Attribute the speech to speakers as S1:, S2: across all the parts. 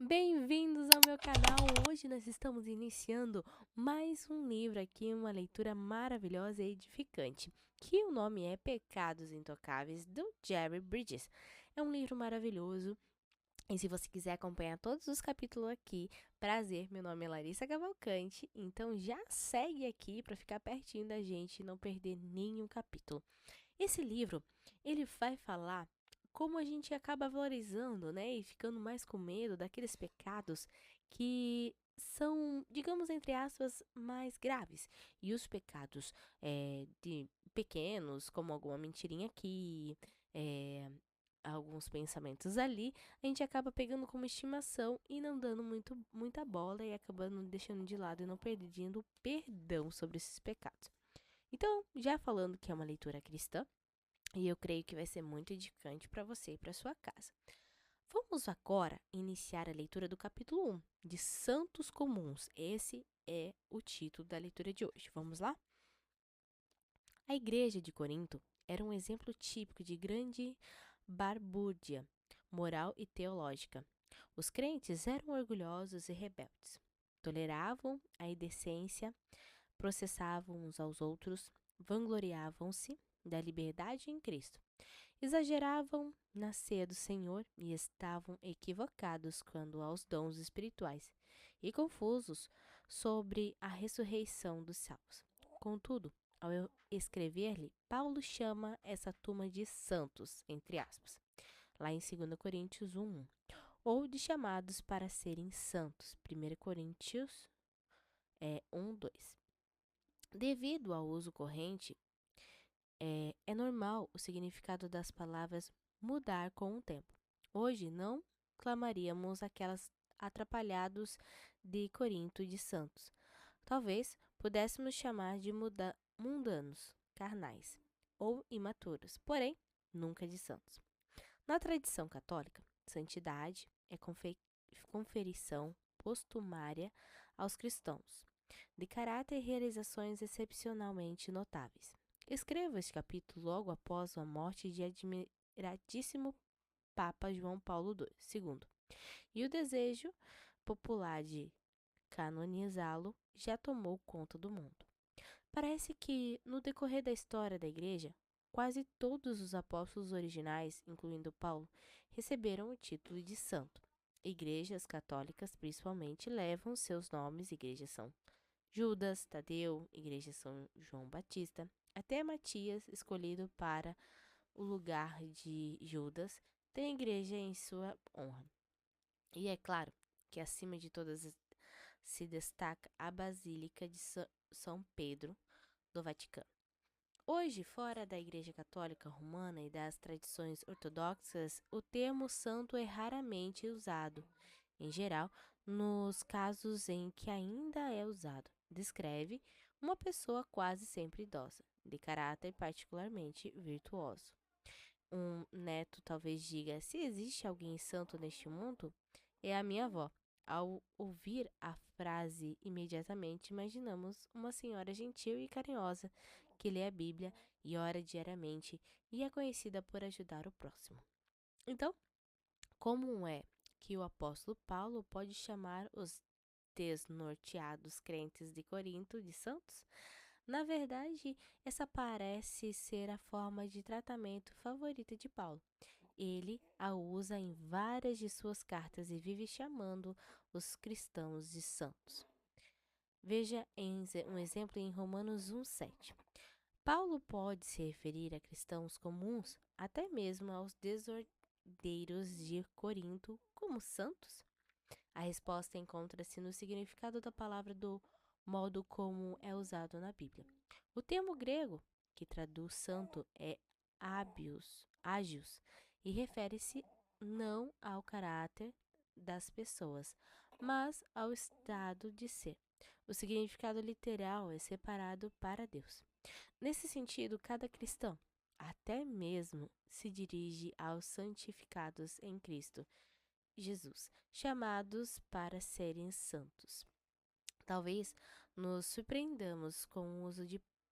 S1: Bem-vindos ao meu canal. Hoje nós estamos iniciando mais um livro aqui, uma leitura maravilhosa e edificante, que o nome é Pecados Intocáveis, do Jerry Bridges. É um livro maravilhoso. E se você quiser acompanhar todos os capítulos aqui, prazer, meu nome é Larissa Cavalcante, então já segue aqui para ficar pertinho da gente e não perder nenhum capítulo. Esse livro, ele vai falar como a gente acaba valorizando, né, e ficando mais com medo daqueles pecados que são, digamos, entre aspas, mais graves. E os pecados de pequenos, como alguma mentirinha aqui, é, alguns pensamentos ali, a gente acaba pegando como estimação e não dando muita bola e acabando deixando de lado e não perdendo o perdão sobre esses pecados. Então, já falando que é uma leitura cristã, e eu creio que vai ser muito edificante para você e para sua casa. Vamos agora iniciar a leitura do capítulo 1, de Santos Comuns. Esse é o título da leitura de hoje. Vamos lá? A igreja de Corinto era um exemplo típico de grande barbúrdia moral e teológica. Os crentes eram orgulhosos e rebeldes. Toleravam a indecência, processavam uns aos outros, vangloriavam-se da liberdade em Cristo. Exageravam na ceia do Senhor e estavam equivocados quanto aos dons espirituais e confusos sobre a ressurreição dos salvos. Contudo, ao escrever-lhe, Paulo chama essa turma de santos, entre aspas, lá em 2 Coríntios 1:1, ou de chamados para serem santos, 1 Coríntios 1:2. Devido ao uso corrente, é normal o significado das palavras mudar com o tempo. Hoje não clamaríamos aquelas atrapalhados de Corinto de santos. Talvez pudéssemos chamar de mundanos, carnais ou imaturos, porém nunca de santos. Na tradição católica, santidade é conferição postumária aos cristãos, de caráter e realizações excepcionalmente notáveis. Escreva este capítulo logo após a morte de admiradíssimo Papa João Paulo II, e o desejo popular de canonizá-lo já tomou conta do mundo. Parece que, no decorrer da história da Igreja, quase todos os apóstolos originais, incluindo Paulo, receberam o título de santo. Igrejas católicas, principalmente, levam seus nomes. Igrejas São Judas, Tadeu, Igreja São João Batista, até Matias, escolhido para o lugar de Judas, tem igreja em sua honra. E é claro que acima de todas se destaca a Basílica de São Pedro do Vaticano. Hoje, fora da Igreja Católica Romana e das tradições ortodoxas, o termo santo é raramente usado. Em geral, nos casos em que ainda é usado, descreve uma pessoa quase sempre idosa, de caráter particularmente virtuoso. Um neto talvez diga: se existe alguém santo neste mundo, é a minha avó. Ao ouvir a frase, imediatamente imaginamos uma senhora gentil e carinhosa que lê a Bíblia e ora diariamente e é conhecida por ajudar o próximo. Então, como é que o apóstolo Paulo pode chamar os desnorteados crentes de Corinto de santos? Na verdade, essa parece ser a forma de tratamento favorita de Paulo. Ele a usa em várias de suas cartas e vive chamando os cristãos de santos. Veja um exemplo em Romanos 1:7. Paulo pode se referir a cristãos comuns, até mesmo aos desordeiros de Corinto, como santos? A resposta encontra-se no significado da palavra do modo como é usado na Bíblia. O termo grego, que traduz santo, é ágios, e refere-se não ao caráter das pessoas, mas ao estado de ser. O significado literal é separado para Deus. Nesse sentido, cada cristão, até mesmo, se dirige aos santificados em Cristo Jesus, chamados para serem santos. Talvez nos surpreendamos com o uso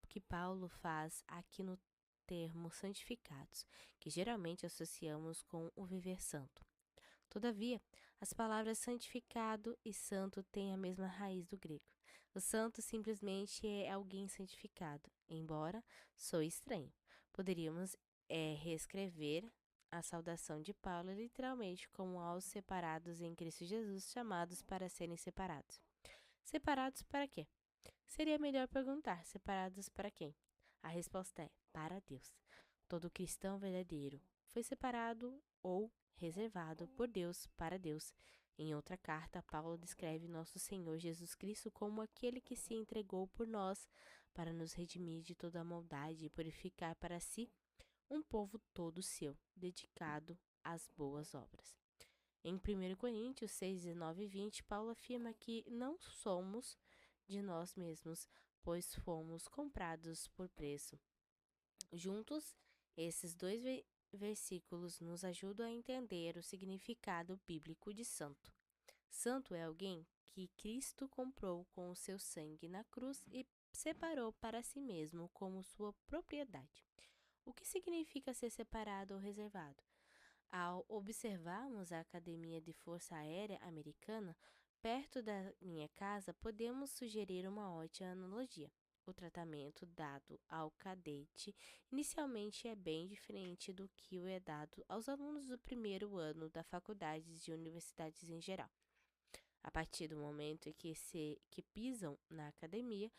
S1: que Paulo faz aqui no termo santificados, que geralmente associamos com o viver santo. Todavia, As palavras santificado e santo têm a mesma raiz do grego. O santo simplesmente é alguém santificado, embora soe estranho. Poderíamos reescrever a saudação de Paulo literalmente como aos separados em Cristo Jesus, chamados para serem separados. Separados para quê? Seria melhor perguntar: separados para quem? A resposta é: para Deus. Todo cristão verdadeiro foi separado ou reservado por Deus para Deus. Em outra carta, Paulo descreve nosso Senhor Jesus Cristo como aquele que se entregou por nós para nos redimir de toda a maldade e purificar para si um povo todo seu, dedicado às boas obras. Em 1 Coríntios 6, 19 e 20, Paulo afirma que não somos de nós mesmos, pois fomos comprados por preço. Juntos, esses dois versículos nos ajudam a entender o significado bíblico de santo. Santo é alguém que Cristo comprou com o seu sangue na cruz e separou para si mesmo como sua propriedade. O que significa ser separado ou reservado? Ao observarmos a Academia de Força Aérea Americana perto da minha casa, podemos sugerir uma ótima analogia. O tratamento dado ao cadete inicialmente é bem diferente do que o é dado aos alunos do primeiro ano da faculdades e universidades em geral. A partir do momento em que pisam na academia,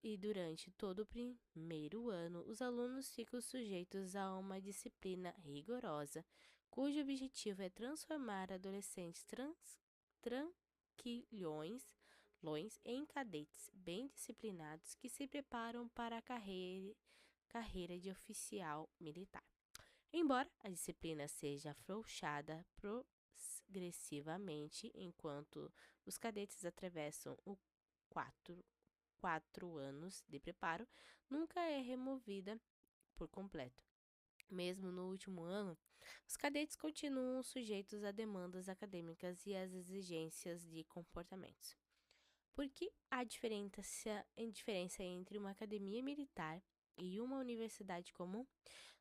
S1: e durante todo o primeiro ano, os alunos ficam sujeitos a uma disciplina rigorosa, cujo objetivo é transformar adolescentes tranquilhões em cadetes bem disciplinados que se preparam para a carreira de oficial militar. Embora a disciplina seja afrouxada progressivamente enquanto os cadetes atravessam o 4 anos de preparo, nunca é removida por completo. Mesmo no último ano, os cadetes continuam sujeitos a demandas acadêmicas e às exigências de comportamentos. Por que há diferença entre uma academia militar e uma universidade comum?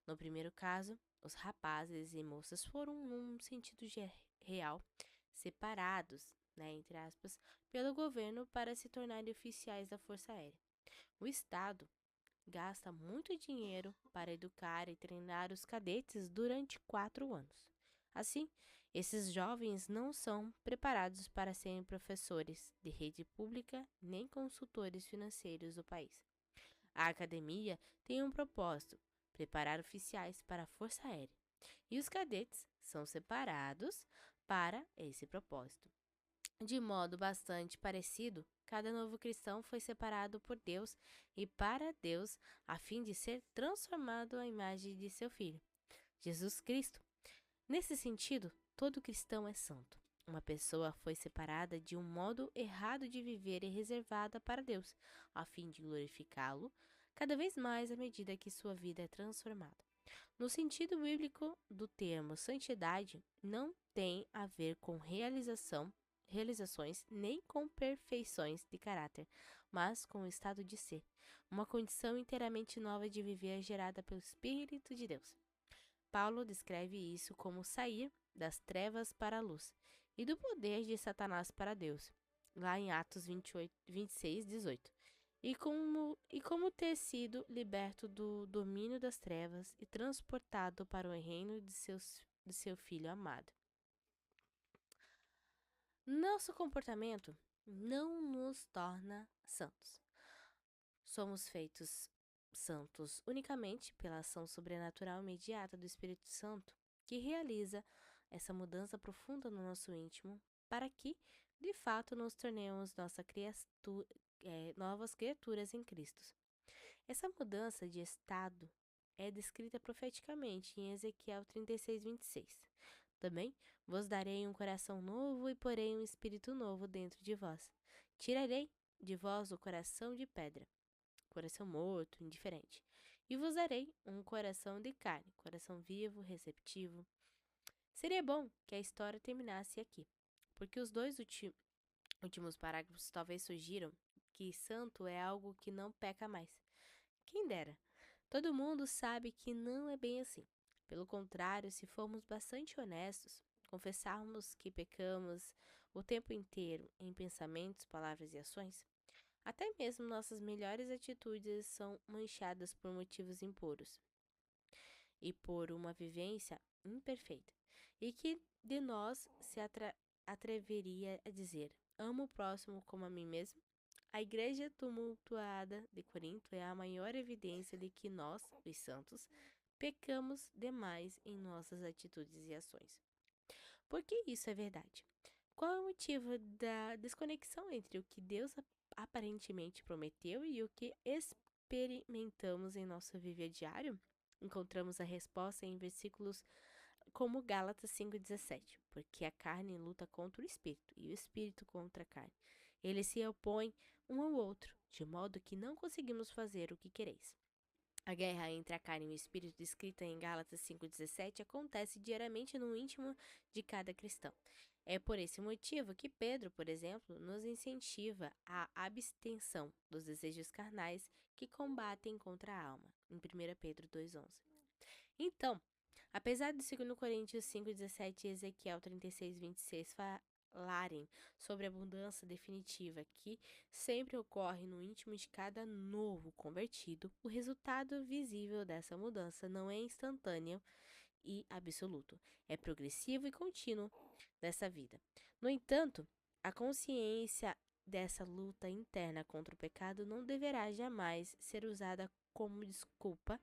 S1: No primeiro caso, os rapazes e moças foram, num sentido real, separados, entre aspas, pelo governo para se tornarem oficiais da Força Aérea. O Estado gasta muito dinheiro para educar e treinar os cadetes durante 4 anos. Assim, esses jovens não são preparados para serem professores de rede pública nem consultores financeiros do país. A academia tem um propósito: preparar oficiais para a Força Aérea. E os cadetes são separados para esse propósito. De modo bastante parecido, cada novo cristão foi separado por Deus e para Deus, a fim de ser transformado à imagem de seu Filho, Jesus Cristo. Nesse sentido, todo cristão é santo. Uma pessoa foi separada de um modo errado de viver e reservada para Deus, a fim de glorificá-lo cada vez mais à medida que sua vida é transformada. No sentido bíblico do termo santidade, não tem a ver com realizações nem com perfeições de caráter, mas com o estado de ser, uma condição inteiramente nova de viver gerada pelo Espírito de Deus. Paulo descreve isso como sair das trevas para a luz e do poder de Satanás para Deus, lá em Atos 26, 18. E como ter sido liberto do domínio das trevas e transportado para o reino de seu Filho amado. Nosso comportamento não nos torna santos. Somos feitos santos unicamente pela ação sobrenatural imediata do Espírito Santo, que realiza essa mudança profunda no nosso íntimo, para que, de fato, nos tornemos novas criaturas em Cristo. Essa mudança de estado é descrita profeticamente em Ezequiel 36, 26. Também vos darei um coração novo e porei um espírito novo dentro de vós. Tirarei de vós o coração de pedra, coração morto, indiferente, e vos darei um coração de carne, coração vivo, receptivo. Seria bom que a história terminasse aqui, porque os dois últimos parágrafos talvez sugiram que santo é algo que não peca mais. Quem dera! Todo mundo sabe que não é bem assim. Pelo contrário, se formos bastante honestos, confessarmos que pecamos o tempo inteiro em pensamentos, palavras e ações? Até mesmo nossas melhores atitudes são manchadas por motivos impuros e por uma vivência imperfeita. E que de nós se atreveria a dizer: amo o próximo como a mim mesmo? A igreja tumultuada de Corinto é a maior evidência de que nós, os santos, pecamos demais em nossas atitudes e ações. Por que isso é verdade? Qual é o motivo da desconexão entre o que Deus aparentemente prometeu e o que experimentamos em nosso viver diário? Encontramos a resposta em versículos como Gálatas 5,17, porque a carne luta contra o espírito e o espírito contra a carne. Eles se opõem um ao outro, de modo que não conseguimos fazer o que quereis. A guerra entre a carne e o espírito, descrita em Gálatas 5,17, acontece diariamente no íntimo de cada cristão. É por esse motivo que Pedro, por exemplo, nos incentiva à abstenção dos desejos carnais que combatem contra a alma, em 1 Pedro 2,11. Então, apesar de 2 Coríntios 5,17 e Ezequiel 36,26 falarem sobre a mudança definitiva que sempre ocorre no íntimo de cada novo convertido, o resultado visível dessa mudança não é instantâneo e absoluto, é progressivo e contínuo dessa vida. No entanto, a consciência dessa luta interna contra o pecado não deverá jamais ser usada como desculpa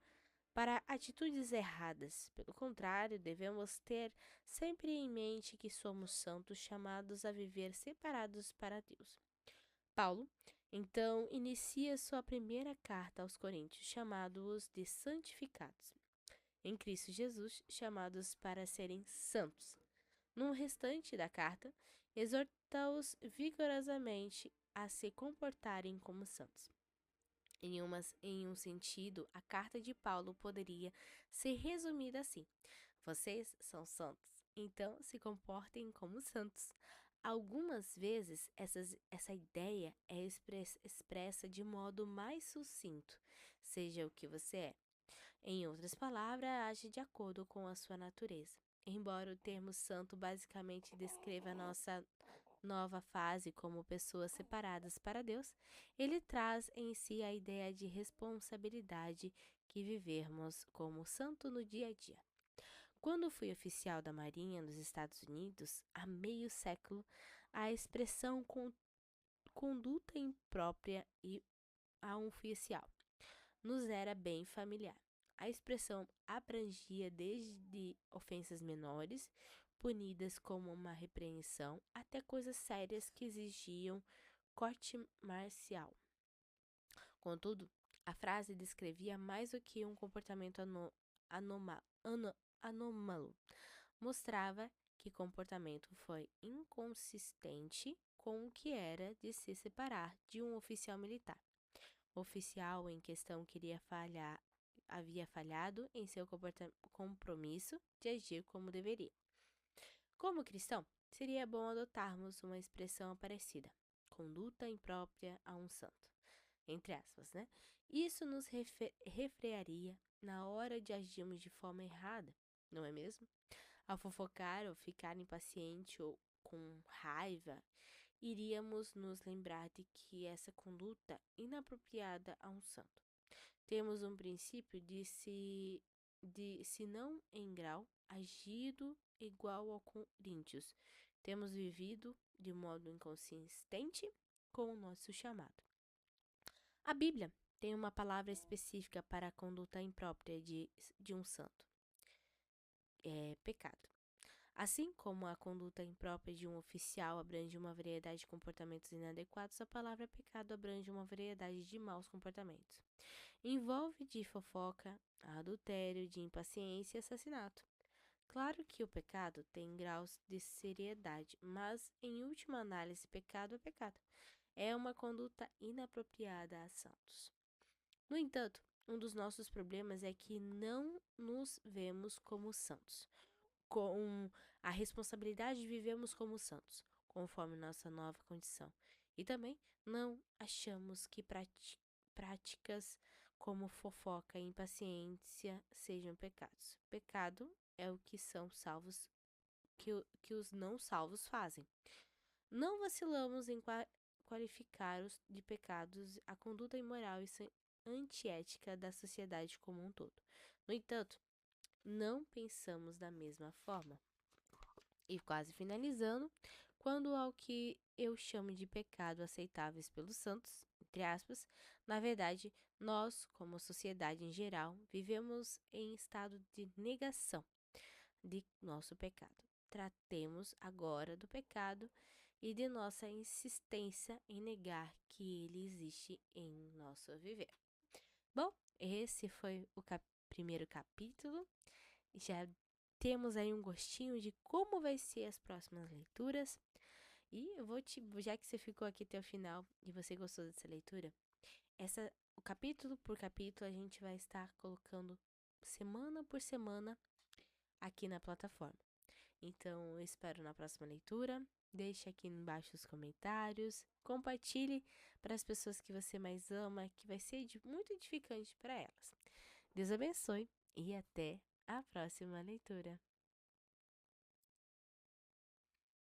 S1: para atitudes erradas. Pelo contrário, devemos ter sempre em mente que somos santos chamados a viver separados para Deus. Paulo, então, inicia sua primeira carta aos Coríntios, chamando-os de santificados em Cristo Jesus, chamados para serem santos. No restante da carta, exorta-os vigorosamente a se comportarem como santos. Em um sentido, a carta de Paulo poderia ser resumida assim: vocês são santos, então se comportem como santos. Algumas vezes, essa ideia é expressa de modo mais sucinto: seja o que você é. Em outras palavras, age de acordo com a sua natureza. Embora o termo santo basicamente descreva a nossa nova fase como pessoas separadas para Deus, ele traz em si a ideia de responsabilidade que vivemos como santo no dia a dia. Quando fui oficial da Marinha nos Estados Unidos, há meio século, a expressão conduta imprópria e a um oficial nos era bem familiar. A expressão abrangia desde ofensas menores, punidas como uma repreensão, até coisas sérias que exigiam corte marcial. Contudo, a frase descrevia mais do que um comportamento anômalo. Mostrava que comportamento foi inconsistente com o que era de se separar de um oficial militar. O oficial em questão havia falhado em seu compromisso de agir como deveria. Como cristão, seria bom adotarmos uma expressão parecida: conduta imprópria a um santo, entre aspas, né? Isso nos refrearia na hora de agirmos de forma errada, não é mesmo? Ao fofocar ou ficar impaciente ou com raiva, iríamos nos lembrar de que essa conduta inapropriada a um santo. Temos um princípio se não em grau, agido igual ao Coríntios. Temos vivido de modo inconsistente com o nosso chamado. A Bíblia tem uma palavra específica para a conduta imprópria de um santo. É pecado. Assim como a conduta imprópria de um oficial abrange uma variedade de comportamentos inadequados, a palavra pecado abrange uma variedade de maus comportamentos. Envolve de fofoca, adultério, de impaciência e assassinato. Claro que o pecado tem graus de seriedade, mas, em última análise, pecado é pecado. É uma conduta inapropriada a santos. No entanto, um dos nossos problemas é que não nos vemos como santos, com a responsabilidade de vivermos como santos, conforme nossa nova condição. E também não achamos que práticas como fofoca e impaciência sejam pecados. Pecado é o que são salvos que os não salvos fazem. Não vacilamos em qualificar de pecados a conduta imoral e antiética da sociedade como um todo. No entanto, não pensamos da mesma forma. E quase finalizando, quando ao que eu chamo de pecado aceitáveis pelos santos, entre aspas, na verdade, nós, como sociedade em geral, vivemos em estado de negação de nosso pecado. Tratemos agora do pecado e de nossa insistência em negar que ele existe em nosso viver. Bom, esse foi o primeiro capítulo. Já temos aí um gostinho de como vai ser as próximas leituras. E eu vou já que você ficou aqui até o final e você gostou dessa leitura, o capítulo por capítulo a gente vai estar colocando semana por semana aqui na plataforma. Então, eu espero na próxima leitura. Deixe aqui embaixo os comentários. Compartilhe para as pessoas que você mais ama, que vai ser muito edificante para elas. Deus abençoe e até a próxima leitura.